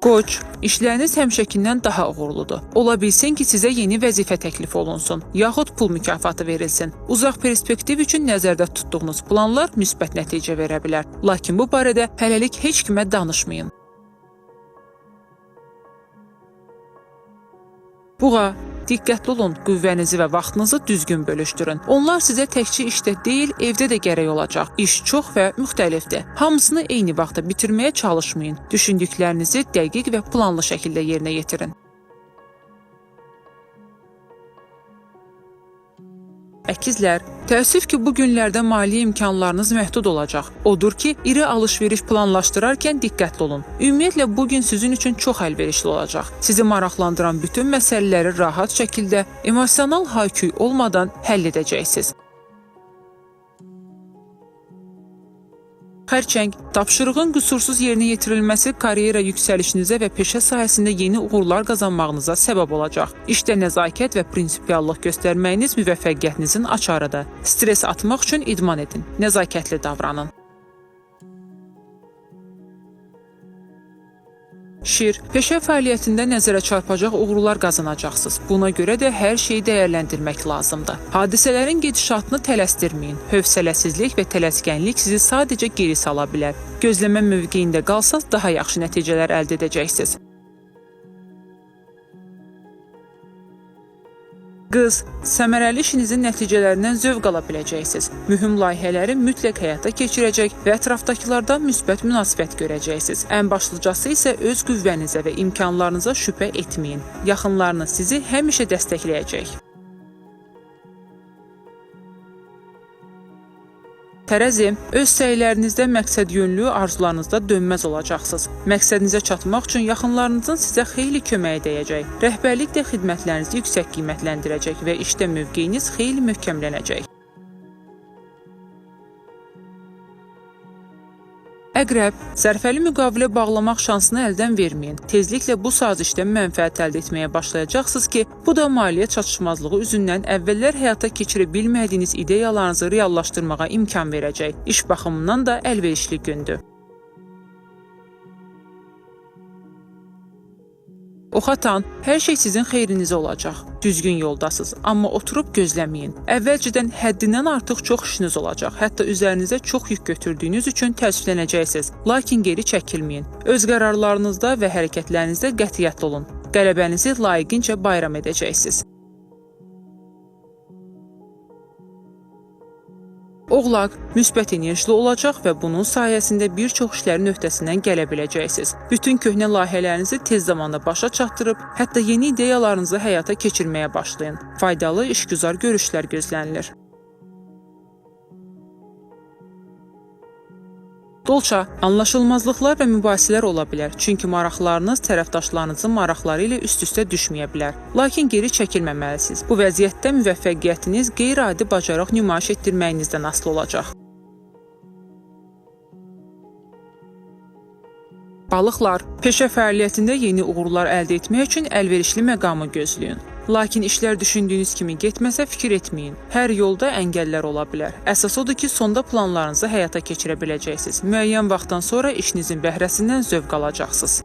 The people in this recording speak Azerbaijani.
Qoç, işləriniz həmişəkindən daha uğurludur. Ola bilsin ki, sizə yeni vəzifə təklif olunsun, yaxud pul mükafatı verilsin. Uzaq perspektiv üçün nəzərdə tutduğunuz planlar müsbət nəticə verə bilər. Lakin bu barədə hələlik heç kimə danışmayın. Buğa, diqqətli olun, qüvvənizi və vaxtınızı düzgün bölüşdürün. Onlar sizə təkcə işdə deyil, evdə də gərək olacaq. İş çox və müxtəlifdir. Hamısını eyni vaxtda bitirməyə çalışmayın. Düşündüklərinizi dəqiq və planlı şəkildə yerinə yetirin. Əkizlər, təəssüf ki, bu günlərdə maliyyə imkanlarınız məhdud olacaq. Odur ki, iri alış-veriş planlaşdırarkən diqqətli olun. Ümumiyyətlə, bugün sizin üçün çox əlverişli olacaq. Sizi maraqlandıran bütün məsələləri rahat şəkildə, emosional hay-küy olmadan həll edəcəksiniz. Xərçəng, tapşırığın qüsursuz yerinə yetirilməsi karyera yüksəlişinizə və peşə sahəsində yeni uğurlar qazanmağınıza səbəb olacaq. İşdə nəzakət və prinsipiallıq göstərməyiniz müvəffəqiyyətinizin açarıdır. Stres atmaq üçün idman edin, nəzakətli davranın. Şir, peşə fəaliyyətində nəzərə çarpacaq uğurlar qazanacaqsınız. Buna görə də hər şeyi dəyərləndirmək lazımdır. Hadisələrin gedişatını tələsdirməyin. Hövsələsizlik və tələskənlik sizi sadəcə geri sala bilər. Gözləmə mövqeyində qalsaz daha yaxşı nəticələr əldə edəcəksiniz. Qız, səmərəli işinizin nəticələrindən zövq ala biləcəksiniz. Mühüm layihələri mütləq həyata keçirəcək və ətrafdakılardan müsbət münasibət görəcəksiniz. Ən başlıcası isə öz qüvvənizə və imkanlarınıza şübhə etməyin. Yaxınlarınız sizi həmişə dəstəkləyəcək. Tərəzi, öz səylərinizdə məqsədyönlü arzularınızda dönməz olacaqsınız. Məqsədinizə çatmaq üçün yaxınlarınızın sizə xeyli köməyi dəyəcək. Rəhbərlik də xidmətlərinizi yüksək qiymətləndirəcək və işdə mövqeyiniz xeyli möhkəmlənəcək. Əqrəb, sərfəli müqavilə bağlamaq şansını əldən verməyin. Tezliklə bu sazişdən mənfəət əldə etməyə başlayacaqsınız ki, bu da maliyyə çatışmazlığı üzündən əvvəllər həyata keçirə bilmədiyiniz ideyalarınızı reallaşdırmağa imkan verəcək. İş baxımından da əlverişli gündür. Oxatan, hər şey sizin xeyrinizə olacaq. Düzgün yoldasınız, amma oturub gözləməyin. Əvvəlcədən həddindən artıq çox işiniz olacaq. Hətta üzərinizə çox yük götürdüyünüz üçün təəssüflənəcəksiniz. Lakin geri çəkilməyin. Öz qərarlarınızda və hərəkətlərinizdə qətiyyətli olun. Qələbənizi layiqincə bayram edəcəksiniz. Oğlaq, müsbət enerjili olacaq və bunun sayəsində bir çox işlərin öhdəsindən gələ biləcəksiniz. Bütün köhnə layihələrinizi tez zamanda başa çatdırıb, hətta yeni ideyalarınızı həyata keçirməyə başlayın. Faydalı işgüzar görüşlər gözlənilir. Dolça, anlaşılmazlıqlar və mübahisələr ola bilər, çünki maraqlarınız tərəfdaşlarınızın maraqları ilə üst-üstə düşməyə bilər. Lakin geri çəkilməməlisiniz. Bu vəziyyətdə müvəffəqiyyətiniz qeyri-adi bacarıq nümayiş etdirməyinizdən asılı olacaq. Balıqlar, peşə fəaliyyətində yeni uğurlar əldə etmək üçün əlverişli məqamı gözləyin. Lakin işlər düşündüyünüz kimi getməsə fikir etməyin. Hər yolda əngəllər ola bilər. Əsas odur ki, sonda planlarınızı həyata keçirə biləcəksiniz. Müəyyən vaxtdan sonra işinizin bəhrəsindən zövq alacaqsınız.